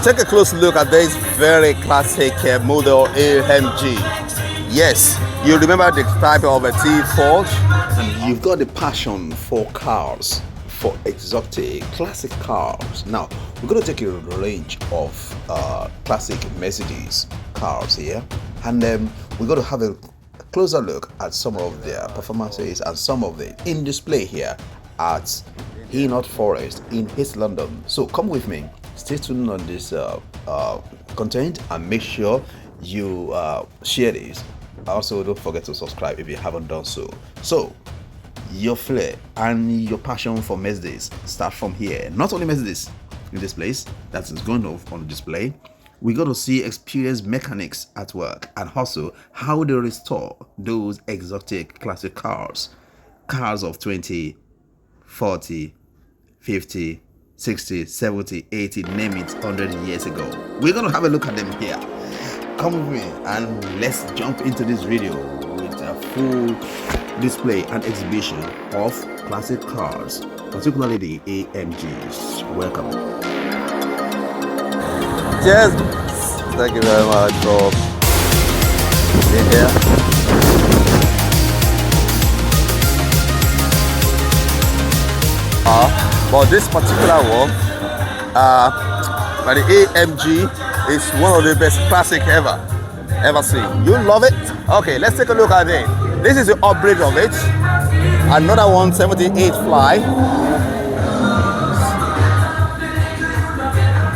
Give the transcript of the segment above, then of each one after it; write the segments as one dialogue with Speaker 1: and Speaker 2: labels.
Speaker 1: Take a close look at this very classic model AMG. Yes, you remember the type of a T-Forge? And you've got the passion for cars, for exotic classic cars. Now, we're going to take a range of classic Mercedes cars here, and we're going to have a closer look at some of their performances and some of the in display here at Hainault Forest in East London. So come with me, stay tuned on this content, and make sure you share this. Also, don't forget to subscribe if you haven't done so. So your flair and your passion for Mercedes start from here. Not only Mercedes in this place that is going on display, we're going to see experienced mechanics at work, and also how they restore those exotic classic cars of 20, 40, 50, 60, 70, 80, name it, 100 years ago. We're going to have a look at them here. Come with me and let's jump into this video with a full display and exhibition of classic cars, particularly the AMGs. Welcome. Cheers. Thank you very much for being here. But this particular one, by the AMG, is one of the best classic ever seen. You love it? Okay, let's take a look at it. This is the upgrade of it. Another 178 fly.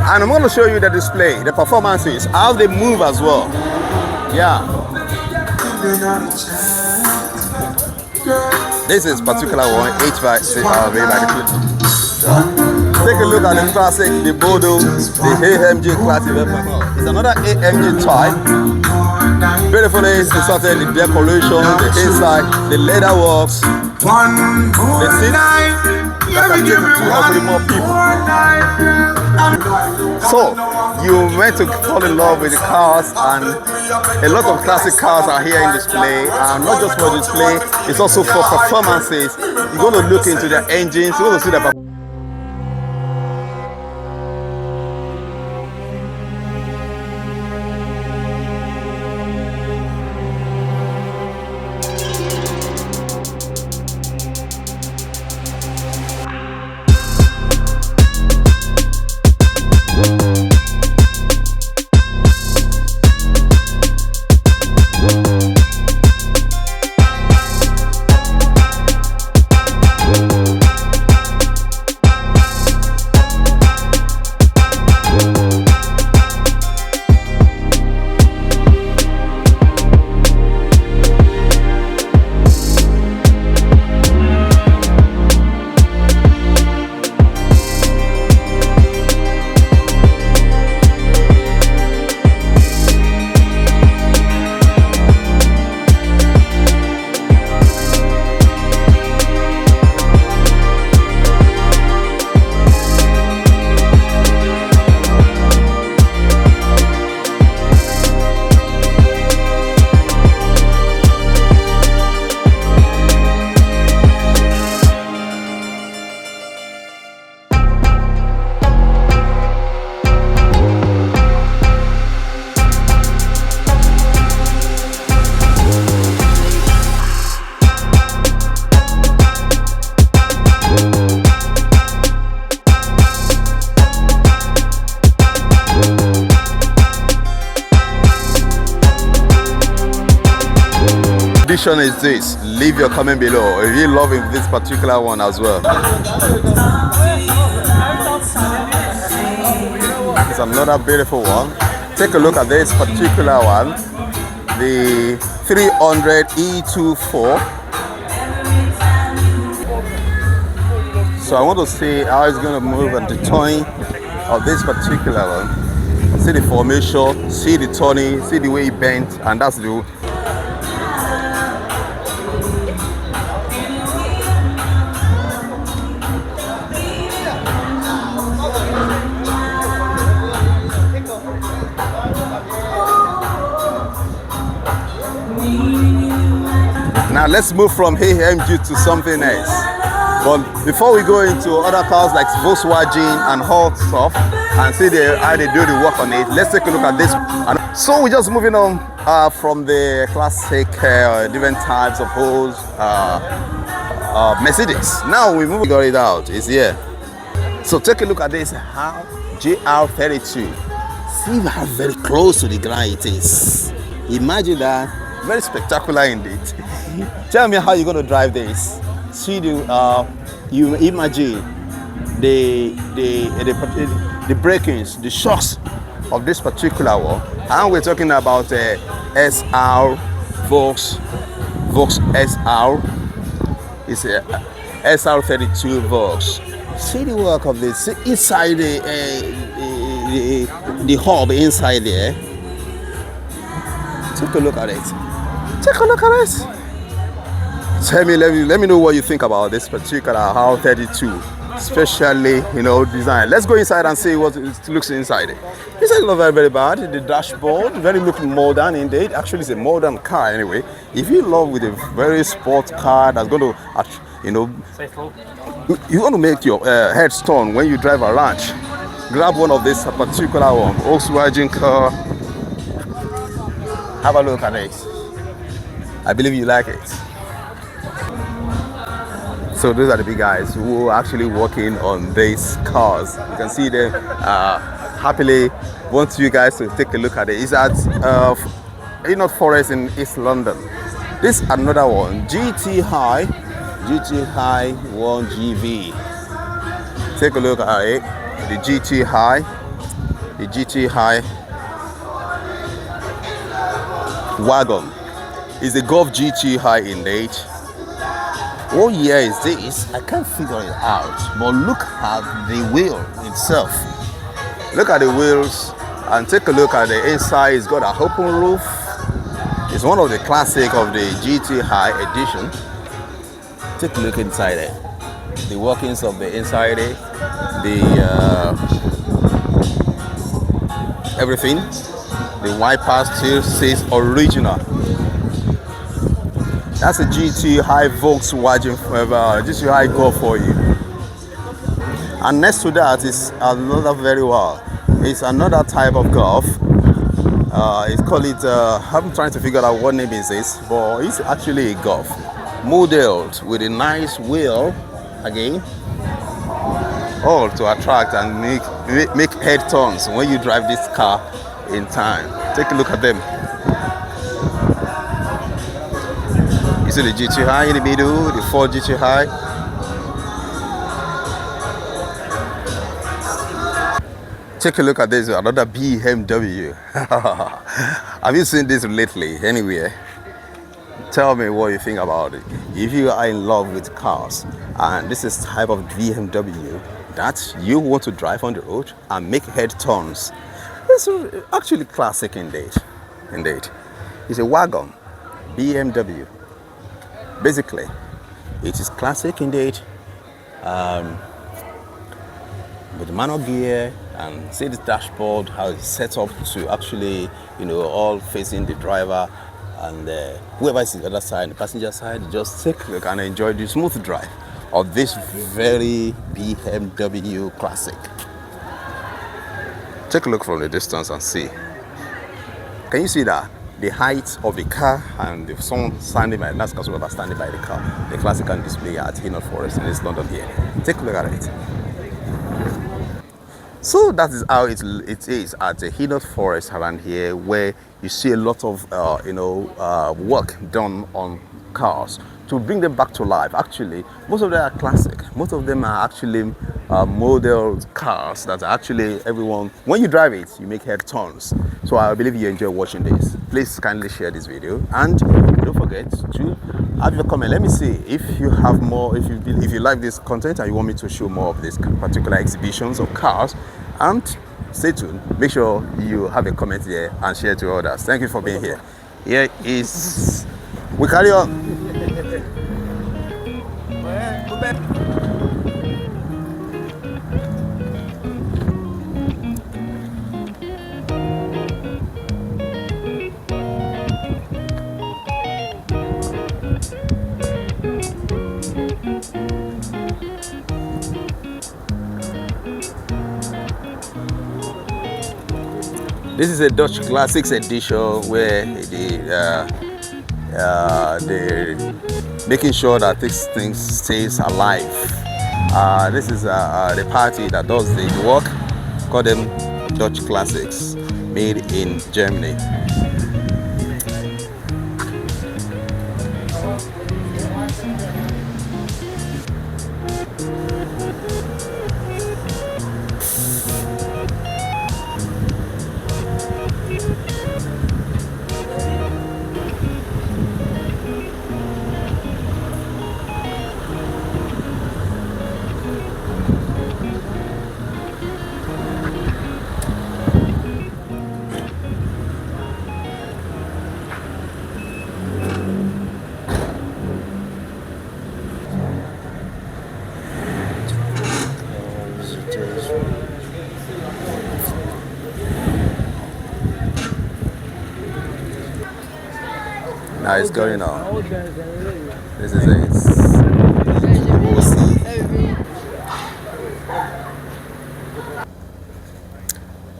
Speaker 1: And I'm going to show you the display, the performances, how they move as well. Yeah. This is particular one, take a look at the classic, the Bordeaux, the AMG Classic. It's another AMG type. Beautifully inserted, the decoration, the inside, the leather works, the seats. That can take 200 more people. So, you meant to fall in love with the cars, and a lot of classic cars are here in display, and not just for display, it's also for performances. You're going to look into the engines, you're going to see the performance. Is this, leave your comment below if you're loving this particular one as well. It's another beautiful one. Take a look at this particular one, the 300 E24. So I want to see how it's going to move and the turning of this particular one. See the formation, see the turning, see the way it bent, and that's the Now let's move from AMG to something else. But before we go into other cars like Volkswagen and all stuff and see how they do the work on it, let's take a look at this. And so we're just moving on from the classic different types of holes Mercedes. Now we got it out. It's here. So take a look at this GR32. See how very close to the ground it is. Imagine that. Very spectacular indeed. Tell me how you're going to drive this. See you imagine the breakings, the shocks of this particular one. And we're talking about SR Volks SR. It's a SR32 Volks. See the work of this. See inside the hub inside there. Take a look at it. Take a look at it. Tell me, let me know what you think about this particular R32, especially design. Let's go inside and see what it looks inside. Inside not very, very bad. The dashboard very looking modern indeed. Actually, it's a modern car anyway. If you love with a very sport car that's going to, you want to make your head turn when you drive around. Grab one of this particular one, Volkswagen car. Have a look at it. I believe you like it. So those are the big guys who are actually working on these cars. You can see them happily want you guys to take a look at it. It's at Hainault Forest in East London. This is another one, GT High 1GV. Take a look at it. The GT High wagon is a Golf GT High indeed. What year is this? I can't figure it out. But look at the wheel itself. Look at the wheels and take a look at the inside. It's got an open roof. It's one of the classic of the GT High edition. Take a look inside it. The workings of the inside it. Everything. The wiper still says original. That's a GT High Volkswagen forever. GT High Golf for you. And next to that is another it's another type of Golf. It's called it. I'm trying to figure out what name is this, but it's actually a Golf, modeled with a nice wheel again, all to attract and make head turns when you drive this car in time. Take a look at them. You see the GT High in the middle, the Ford GT High. Take a look at this, another BMW. Have you seen this lately anywhere? Tell me what you think about it. If you are in love with cars and this is type of BMW that you want to drive on the road and make head turns, it's actually classic indeed. It's a wagon, BMW. Basically, it is classic indeed. With the manual gear and see the dashboard, how it's set up to actually, all facing the driver and whoever is on the other side, the passenger side, just take a look and enjoy the smooth drive of this very BMW Classic. Take a look from the distance and see. Can you see that? The height of the car and the someone standing by, that's because we're standing by the car. The Classic can display at Hainault Forest in East London here. Take a look at it. So that is how it is at the Hainault Forest around here, where you see a lot of work done on cars to bring them back to life. Actually, most of them are classic. Most of them are actually modeled cars that are actually everyone. When you drive it, you make head turns. So I believe you enjoy watching this. Please kindly share this video and don't forget to have your comment. Let me see if you have more. If you like this content and you want me to show more of these particular exhibitions of cars, and stay tuned. Make sure you have a comment there and share to others. Thank you for being here. Here is we carry on. This is a Dutch Classics edition where they're making sure that this thing stays alive. This is the party that does the work. Call them Dutch Classics, made in Germany. Now it's going on. This is it. We'll see.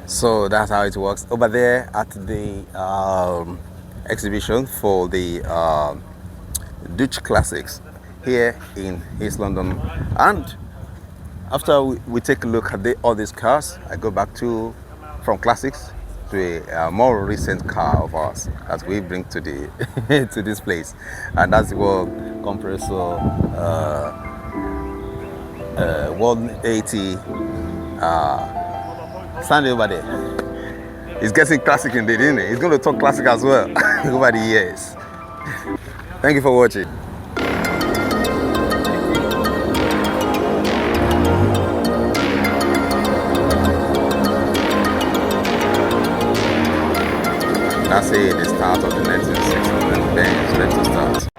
Speaker 1: So that's how it works over there at the exhibition for the Deutschie Classics here in East London. And after we take a look at all these cars, I go back from classics to a more recent car of ours that we bring to the to this place, and that's the World Compressor 180. Stand over there. He's getting classic indeed, isn't he? He's going to talk classic as well over the years. Thank you for watching. That's it, the start of the 1960s. Then it's ready to start.